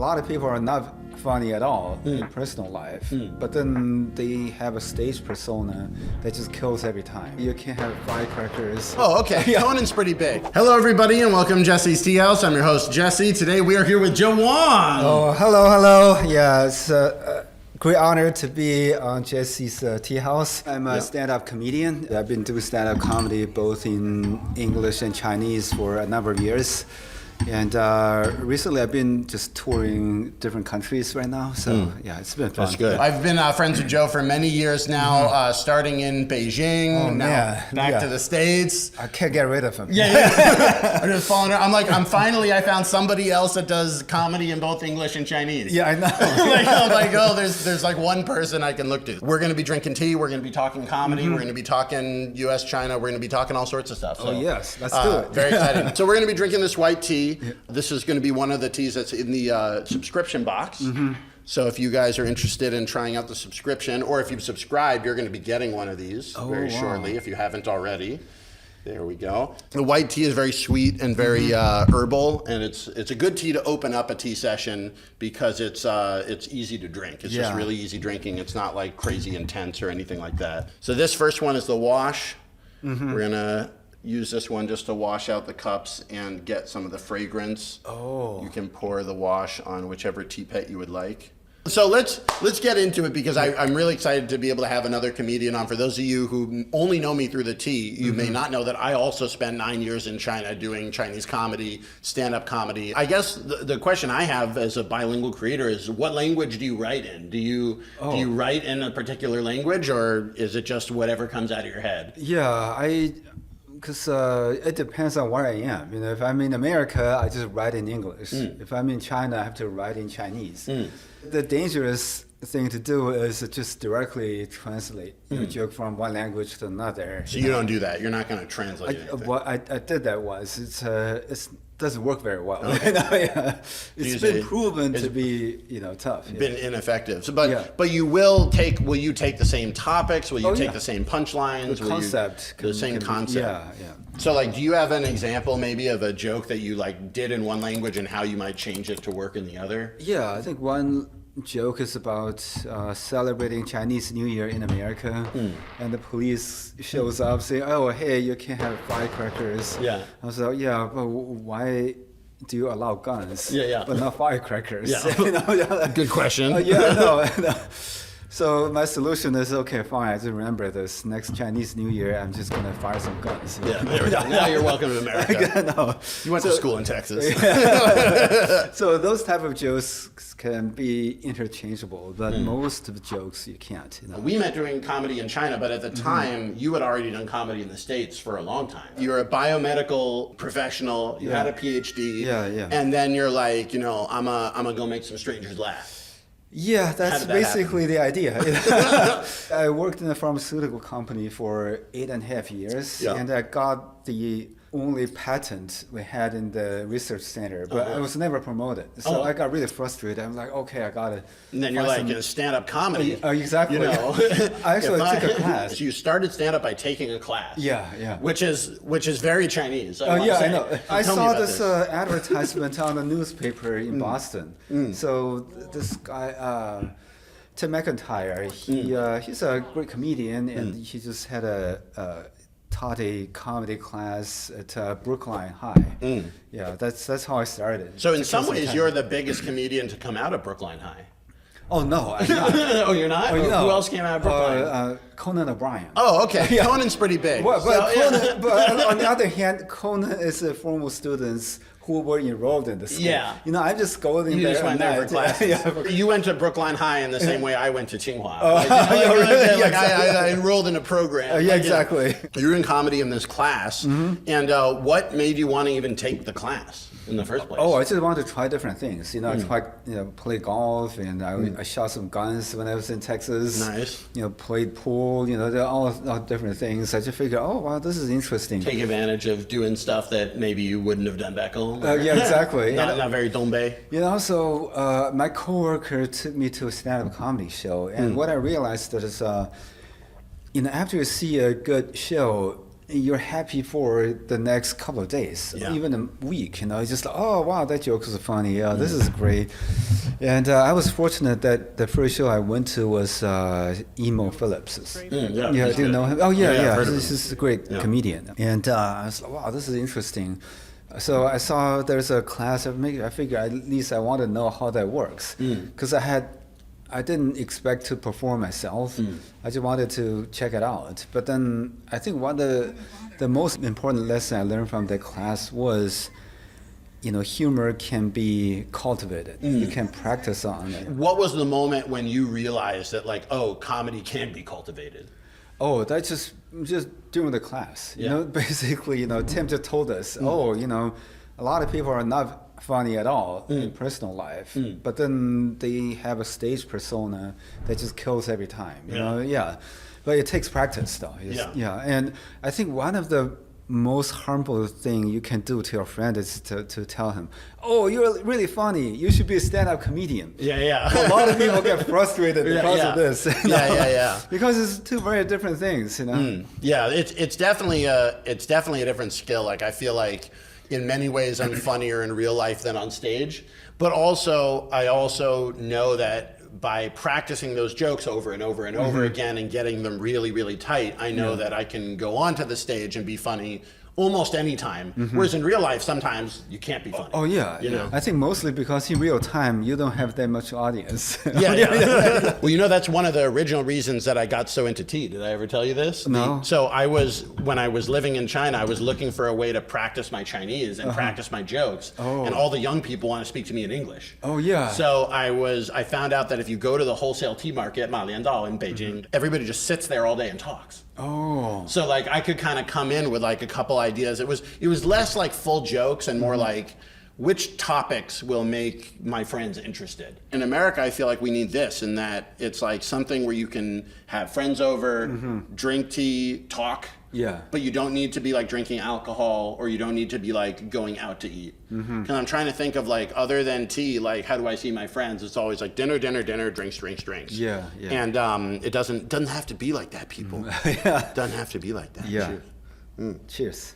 lot of people are not funny at all in personal life, but then they have a stage persona that just kills every time. You can't have firecrackers. Oh, okay. Conan's pretty big. Hello, everybody, and welcome to Jesse's Teahouse. I'm your host, Jesse. Today, we are here with Joe Wong. Oh, hello. Yeah, it's a great honor to be on Jesse's Teahouse. I'm a stand-up comedian. I've been doing stand-up comedy both in English and Chinese for a number of years. And recently I've been just touring different countries right now. So yeah, it's been fun. That's good. I've been friends with Joe for many years now, starting in Beijing, back to the States. I can't get rid of him. Yeah. I'm just following her. I found somebody else that does comedy in both English and Chinese. Yeah, I know. I'm like, there's like one person I can look to. We're going to be drinking tea. We're going to be talking comedy. We're going to be talking U.S., China. We're going to be talking all sorts of stuff. So, oh, yes. Let's do it. Very exciting. So we're going to be drinking this white tea. Yeah. This is going to be one of the teas that's in the subscription box. So if you guys are interested in trying out the subscription, or if you've subscribed, you're going to be getting one of these very shortly if you haven't already. There we go. The white tea is very sweet and very herbal, and it's a good tea to open up a tea session because it's easy to drink. It's just really easy drinking. It's not like crazy intense or anything like that. So this first one is the wash. We're going to use this one just to wash out the cups and get some of the fragrance. You can pour the wash on whichever tea pet you would like. So let's get into it because I'm really excited to be able to have another comedian on. For those of you who only know me through the tea, you may not know that I also spent 9 years in China doing Chinese comedy, stand-up comedy. I guess the question I have as a bilingual creator is, what language do you write in? Do you write in a particular language, or is it just whatever comes out of your head? Yeah, because it depends on where I am. You know, if I'm in America, I just write in English. If I'm in China, I have to write in Chinese. The dangerous thing to do is just directly translate your joke from one language to another. So you don't do that. You're not going to translate anything. Well, I did that once. It doesn't work very well. Okay. It's been proven to be tough. Been ineffective. So, but you will take. Will you take the same topics? Will you take the same punchlines? The concept. The same concept. Yeah. So do you have an example maybe of a joke that you did in one language and how you might change it to work in the other? Yeah, I think one joke is about celebrating Chinese New Year in America, and the police shows up saying, "Oh, hey, you can't have firecrackers." Yeah. I was like, "Yeah, but why do you allow guns? But not firecrackers?" Yeah. Good question. No. So my solution is, okay, fine, I just remember this. Next Chinese New Year, I'm just going to fire some guns. Yeah, there we go. Now you're welcome to America. You went to school in Texas. So those type of jokes can be interchangeable, but most of the jokes you can't. We met doing comedy in China, but at the time, you had already done comedy in the States for a long time. You're a biomedical professional, you had a PhD, and then you're like, I'm going to go make some strangers laugh. Yeah, that's basically the idea. I worked in a pharmaceutical company for 8.5 years, and I got the only patent we had in the research center, but I was never promoted. So I got really frustrated. I'm like, okay, I got it. And then you're like, in stand-up comedy. Exactly. I actually took a class. So you started stand-up by taking a class. Yeah. Which is very Chinese. I know. I saw this advertisement on the newspaper in Boston. So this guy, Tim McIntyre, he's a great comedian, and he just had taught a comedy class at Brookline High. Yeah, that's how I started. So in some ways, you're the biggest comedian to come out of Brookline High. Oh, no, I'm not. Oh, you're not? Who else came out of Brookline? Conan O'Brien. Oh, okay. Conan's pretty big. But on the other hand, Conan is a former students who were enrolled in the school. Yeah. I'm just going there. You just went there for classes. You went to Brookline High in the same way I went to Tsinghua. I enrolled in a program. Exactly. You're in comedy in this class, and what made you want to even take the class in the first place? Oh, I just wanted to try different things. I tried, play golf, and I shot some guns when I was in Texas. Nice. Played pool. They're all different things. I just figured, oh wow, this is interesting. Take advantage of doing stuff that maybe you wouldn't have done back home. Yeah, exactly. Not very Dongbei. So my coworker took me to a stand-up comedy show, and what I realized is, after you see a good show, you're happy for the next couple of days, even a week. It's just like, oh wow, that joke is funny. Yeah, this is great. And I was fortunate that the first show I went to was Emo Phillips's. Yeah, do you know him? Oh yeah. I've heard This is a great comedian. And I was like, wow, this is interesting. So I saw there's a class of I figured at least I want to know how that works, because I didn't expect to perform myself. I just wanted to check it out. But then I think one of the most important lesson I learned from that class was, humor can be cultivated. You can practice on it. What was the moment when you realized that comedy can be cultivated? Oh, that's just during the class. Basically, Tim just told us, a lot of people are not funny at all in personal life, but then they have a stage persona that just kills every time. But it takes practice, though. And I think one of the most harmful thing you can do to your friend is to tell him, oh, you're really funny, you should be a stand-up comedian. A lot of people get frustrated because of this. Because it's two very different things. It's definitely a different skill. I feel like in many ways I'm funnier in real life than on stage, but I also know that by practicing those jokes over and over and over again and getting them really, really tight, I know that I can go onto the stage and be funny almost any time. Whereas in real life, sometimes you can't be funny. Oh yeah, I think mostly because in real time you don't have that much audience. Well, that's one of the original reasons that I got so into tea. Did I ever tell you this? No. So when I was living in China, I was looking for a way to practice my Chinese and practice my jokes. And all the young people want to speak to me in English. Oh yeah. So I found out that if you go to the wholesale tea market, Maliandao in Beijing, everybody just sits there all day and talks. Oh. So I could kind of come in with a couple ideas. It was less full jokes and more which topics will make my friends interested. In America, I feel like we need this, in that it's something where you can have friends over, drink tea, talk. But you don't need to be drinking alcohol, or you don't need to be going out to eat. Because I'm trying to think of other than tea, how do I see my friends? It's always dinner, drinks. And it doesn't have to be like that, people. It doesn't have to be like that. Cheers. Cheers.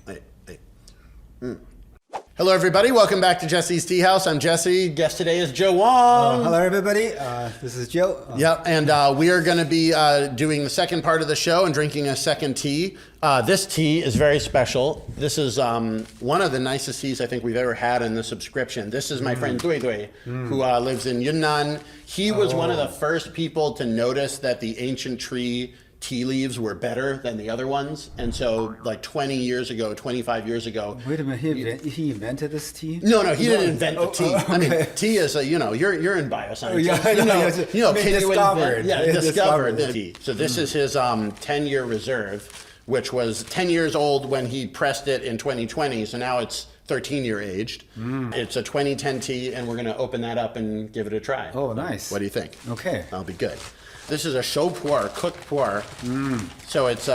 Hey. Hello, everybody. Welcome back to Jesse's Tea House. I'm Jesse. Guest today is Joe Wong. Hello, everybody. This is Joe. And we are going to be doing the second part of the show and drinking a second tea. This tea is very special. This is one of the nicest teas I think we've ever had in the subscription. This is my friend Dui Dui, who lives in Yunnan. He was one of the first people to notice that the ancient tree tea leaves were better than the other ones. And so 20 years ago, 25 years ago. Wait a minute, he invented this tea? No, he didn't invent the tea. Okay. I mean, tea is you're in bioscience. Discovered the tea. So this is his 10-year reserve, which was 10 years old when he pressed it in 2020. So now it's 13-year aged. It's a 2010 tea, and we're going to open that up and give it a try. Oh, nice. What do you think? Okay. That'll be good. This is a show pu'er, cooked pu'er. So it's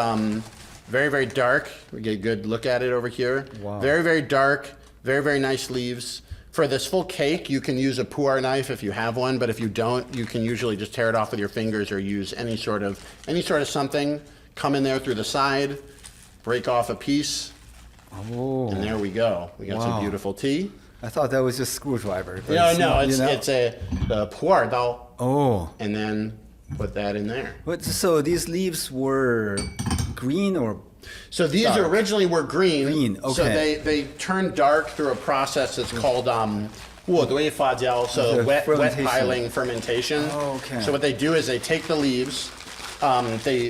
very, very dark. We get a good look at it over here. Wow. Very, very dark. Very, very nice leaves. For this full cake, you can use a pu'er knife if you have one, but if you don't, you can usually just tear it off with your fingers or use any sort of something. Come in there through the side, break off a piece, and there we go. We got some beautiful tea. I thought that was just screwdriver. No, it's a pu'er dao. Oh. And then put that in there. So these leaves were green or? So these originally were green. Green, okay. So they turned dark through a process that's called 卧堆发酵, so wet piling fermentation. Oh, okay. So what they do is they take the leaves. They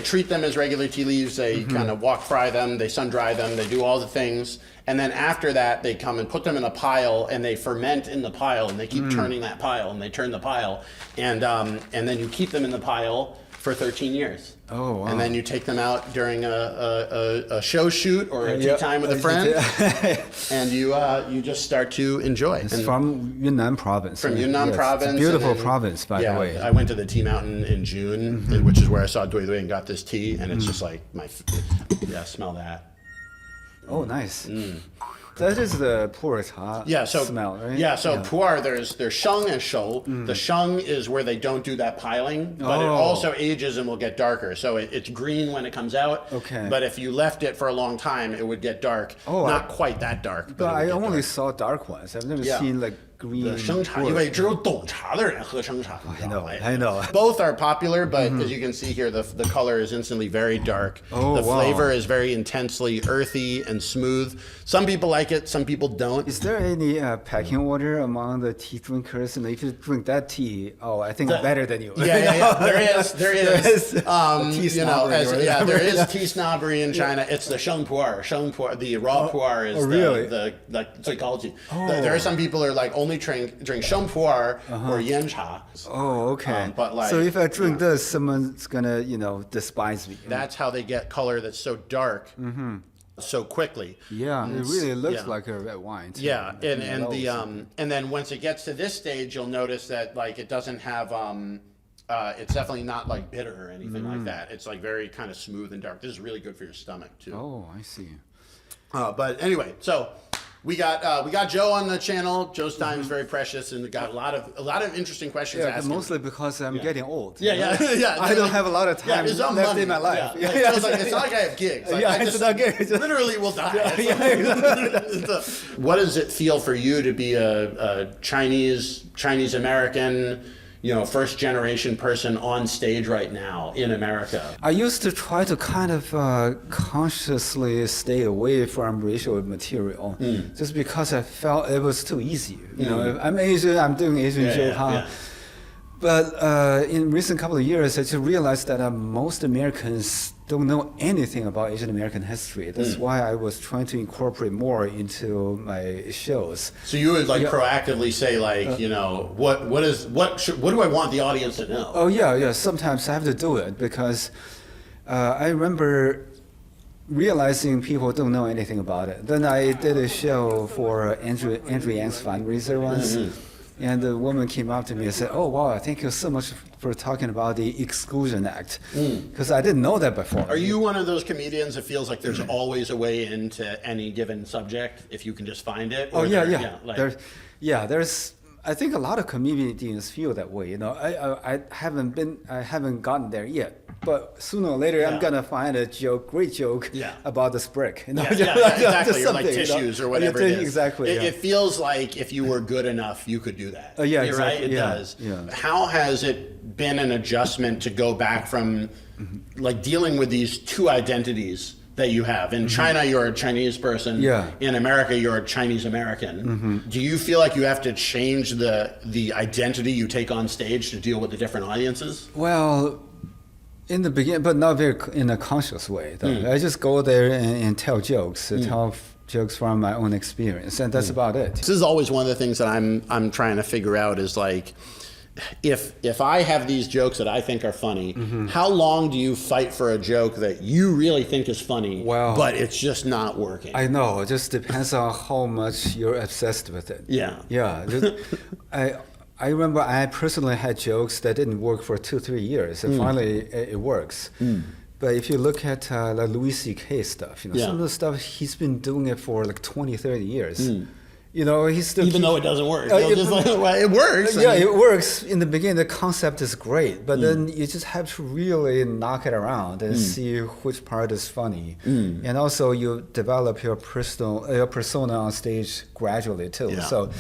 treat them as regular tea leaves. They kind of fry them. They sun dry them. They do all the things. And then after that, they come and put them in a pile, and they ferment in the pile, and they keep turning that pile, and they turn the pile, and then you keep them in the pile for 13 years. Oh, wow. And then you take them out during a show shoot or a tea time with a friend, and you just start to enjoy. It's from Yunnan province. From Yunnan province. It's a beautiful province, by the way. I went to the tea mountain in June, which is where I saw Dui Dui and got this tea, and it's just smell that. Oh, nice. That is the pu'er cha smell, right? Yeah, so pu'er, there's sheng and shou. The sheng is where they don't do that piling, but it also ages and will get darker. So it's green when it comes out. Okay. But if you left it for a long time, it would get dark. Not quite that dark. But I only saw dark ones. I've never seen like green. 生茶，因为只有懂茶的人喝生茶。I know. Both are popular, but as you can see here, the color is instantly very dark. The flavor is very intensely earthy and smooth. Some people like it, some people don't. Is there any pecking order among the tea drinkers? And if you drink that tea, I think I'm better than you. Yeah. There is. Tea snobbery, there is tea snobbery in China. It's the sheng pu'er. The raw pu'er is the最高级. There are some people who are like only drink sheng pu'er or yan cha. Oh, okay. But like, so if I drink this, someone's gonna, despise me. That's how they get color that's so dark. So quickly. Yeah, it really looks like a red wine too. Yeah, and then once it gets to this stage, you'll notice that like it doesn't have it's definitely not like bitter or anything like that. It's like very kind of smooth and dark. This is really good for your stomach too. Oh, I see. But anyway, so we got Joe on the channel. Joe's time is very precious, and we got a lot of interesting questions asked. Mostly because I'm getting old. Yeah. I don't have a lot of time left in my life. It's not like I have gigs. It's not gigs. Literally will die. What does it feel for you to be a Chinese American, first generation person on stage right now in America? I used to try to kind of consciously stay away from racial material just because I felt it was too easy. I'm Asian, I'm doing Asian joke. But in recent couple of years, I just realized that most Americans don't know anything about Asian American history. That's why I was trying to incorporate more into my shows. So you would proactively say what do I want the audience to know? Oh yeah. Sometimes I have to do it because I remember realizing people don't know anything about it. Then I did a show for Andrew Yang's fundraiser once. And the woman came up to me and said, "Oh wow, thank you so much for talking about the Exclusion Act," because I didn't know that before. Are you one of those comedians that feels like there's always a way into any given subject if you can just find it? Or there's. I think a lot of comedians feel that way. I haven't gotten there yet. But sooner or later, I'm gonna find a great joke about this brick. Exactly. Or like tissues or whatever it is. Exactly. It feels like if you were good enough, you could do that. Exactly. Right? It does. Yeah. How has it been an adjustment to go back from like dealing with these two identities that you have? In China, you're a Chinese person. Yeah. In America, you're a Chinese American. Do you feel like you have to change the identity you take on stage to deal with the different audiences? Well, in the beginning, but not very in a conscious way. I just go there and tell jokes, tell jokes from my own experience, and that's about it. This is always one of the things that I'm trying to figure out is like, if I have these jokes that I think are funny, how long do you fight for a joke that you really think is funny, but it's just not working? I know. It just depends on how much you're obsessed with it. Yeah. I remember I personally had jokes that didn't work for 2-3 years, and finally it works. But if you look at like Louis C.K. stuff, some of the stuff he's been doing it for like 20-30 years. He still though it doesn't work. It works. Yeah, it works. In the beginning, the concept is great, but then you just have to really knock it around and see which part is funny. And also, you develop your persona on stage gradually too. Yeah. So,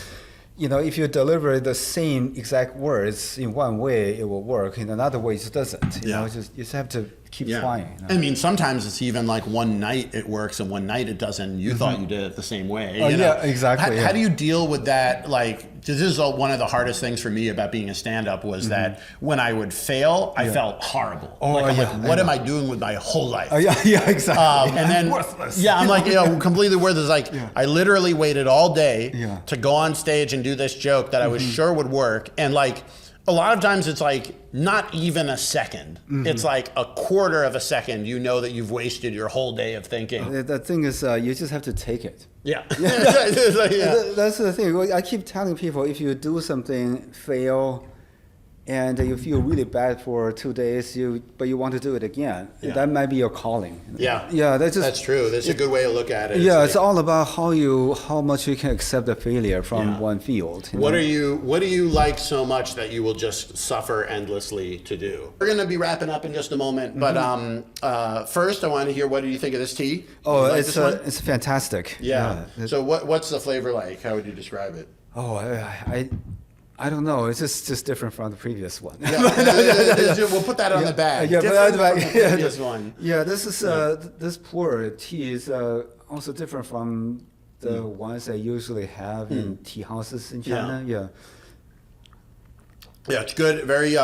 if you deliver the same exact words in one way, it will work. In another way, it just doesn't. You just have to keep trying. I mean, sometimes it's even like one night it works and one night it doesn't. You thought you did it the same way. Exactly. How do you deal with that? Like, this is one of the hardest things for me about being a stand-up was that when I would fail, I felt horrible. What am I doing with my whole life? Exactly. And then, worthless. I'm like, completely worthless. Like, I literally waited all day to go on stage and do this joke that I was sure would work. And like, a lot of times it's like not even a second. It's like a quarter of a second. That you've wasted your whole day of thinking. The thing is, you just have to take it. That's the thing. I keep telling people, if you do something, fail, and you feel really bad for 2 days, but you want to do it again. Yeah. That might be your calling. Yeah. Yeah, That's true. That's a good way to look at it. Yeah, it's all about how much you can accept the failure from one field. What do you like so much that you will just suffer endlessly to do? We're going to be wrapping up in just a moment, but first I want to hear, what do you think of this tea? Oh, like it's fantastic. Yeah. So what's the flavor like? How would you describe it? Oh, I don't know. It's just different from the previous one. Yeah. We'll put that on the bag. Yeah, different from the previous one. Yeah, this is this Pu'er tea is also different from the ones I usually have in tea houses in China. Yeah. Yeah, it's good. Very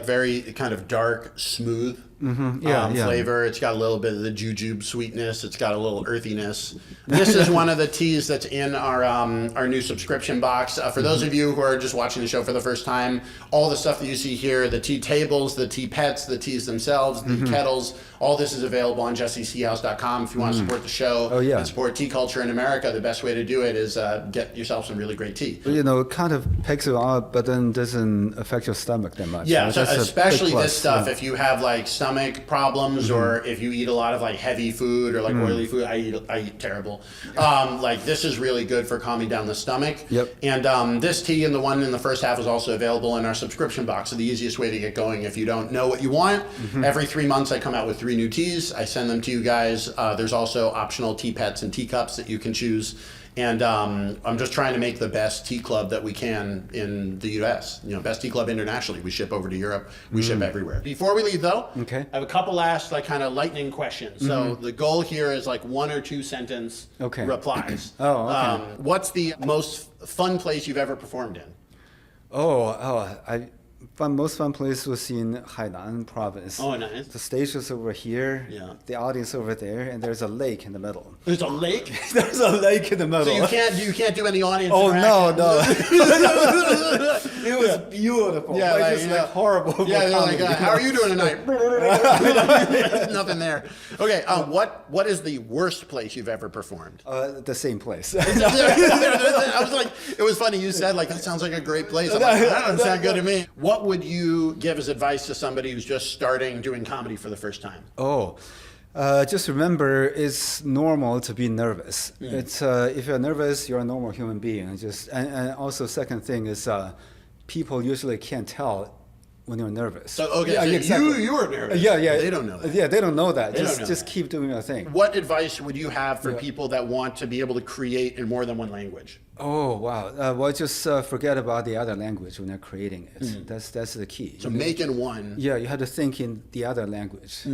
very kind of dark, smooth flavor. It's got a little bit of the jujube sweetness. It's got a little earthiness. This is one of the teas that's in our new subscription box. For those of you who are just watching the show for the first time, all the stuff that you see here, the tea tables, the tea pets, the teas themselves, the kettles, all this is available on jesseteahouse.com. If you want to support the show and support tea culture in America, the best way to do it is get yourself some really great tea. You know, it kind of picks you up, but then doesn't affect your stomach that much. Yeah, so especially this stuff, if you have like stomach problems or if you eat a lot of like heavy food or like oily food. I eat terrible. Like this is really good for calming down the stomach. Yep. And this tea and the one in the first half is also available in our subscription box. So the easiest way to get going, if you don't know what you want, every 3 months I come out with 3 new teas. I send them to you guys. There's also optional tea pets and teacups that you can choose. And I'm just trying to make the best tea club that we can in the U.S. You know, best tea club internationally. We ship over to Europe. We ship everywhere. Before we leave, though, I have a couple last like kind of lightning questions. So the goal here is like 1 or 2 sentence replies. What's the most fun place you've ever performed in? Most fun place was in Hainan province. Oh, nice. The stage is over here, the audience over there, and there's a lake in the middle. There's a lake? There's a lake in the middle. So you can't do any audience interaction? No. It was beautiful. Yeah, like horrible. Yeah, they're like, how are you doing tonight? Nothing there. Okay, what is the worst place you've ever performed? The same place. I was like, it was funny. You said like, that sounds like a great place. I'm like, that doesn't sound good to me. What would you give as advice to somebody who's just starting doing comedy for the first time? Just remember, it's normal to be nervous. It's if you're nervous, you're a normal human being. And also, second thing is, people usually can't tell when you're nervous. So you were nervous. Yeah. They don't know that. Yeah, they don't know that. Just keep doing your thing. What advice would you have for people that want to be able to create in more than one language? Oh wow! Well, just forget about the other language when you're creating it. That's the key. So making one. Yeah, you have to think in the other language.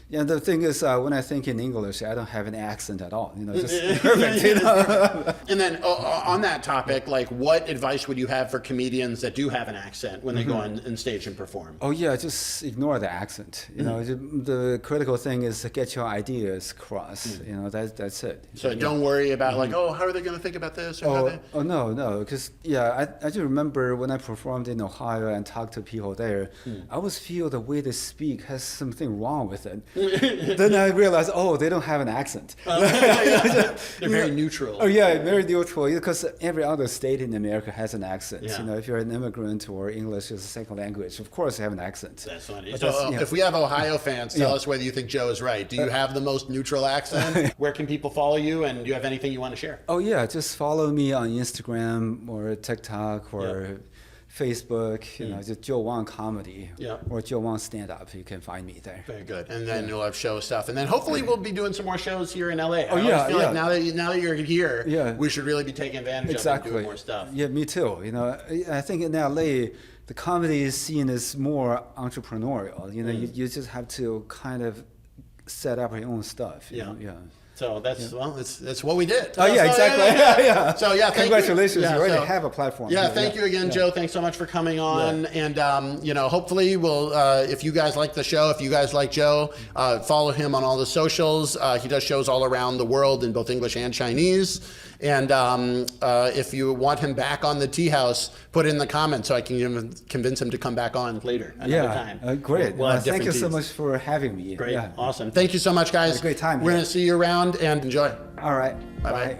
Yeah, the thing is, when I think in English, I don't have an accent at all. You know, just perfect. You know? And then on that topic, like, what advice would you have for comedians that do have an accent when they go on stage and perform? Oh yeah, just ignore the accent. You know, the critical thing is to get your ideas across. You know, that's it. So don't worry about like, how are they going to think about this? Or no, because I just remember when I performed in Ohio and talked to people there, I always feel the way they speak has something wrong with it. Then I realized, they don't have an accent. They're very neutral. Oh yeah, very neutral. Because every other state in America has an accent. Yeah. You know, if you're an immigrant or English is a second language, of course you have an accent. That's funny. So if we have Ohio fans, tell us whether you think Joe is right. Do you have the most neutral accent? Where can people follow you, and do you have anything you want to share? Oh yeah, just follow me on Instagram or TikTok or Facebook, you know, just Joe Wong Comedy or Joe Wong Stand-Up. You can find me there. Very good. And then you'll have show stuff. And then hopefully we'll be doing some more shows here in LA. Oh, I feel like now that you're here, we should really be taking advantage of it and doing more stuff. Yeah, me too. You know, I think in LA, the comedy scene is more entrepreneurial. You know, you just have to kind of set up your own stuff. You know? So that's that's what we did. Oh yeah, exactly. So congratulations, you already have a platform. Yeah, thank you again, Joe. Thanks so much for coming on. And you know, hopefully we'll if you guys like the show, if you guys like Joe, follow him on all the socials. He does shows all around the world in both English and Chinese. And if you want him back on the Tea House, put it in the comments so I can convince him to come back on later another time. Great. We'll thank you so much for having me. Great. Awesome. Thank you so much, guys. It was a great time. We're going to see you around and enjoy. All right. Bye-bye.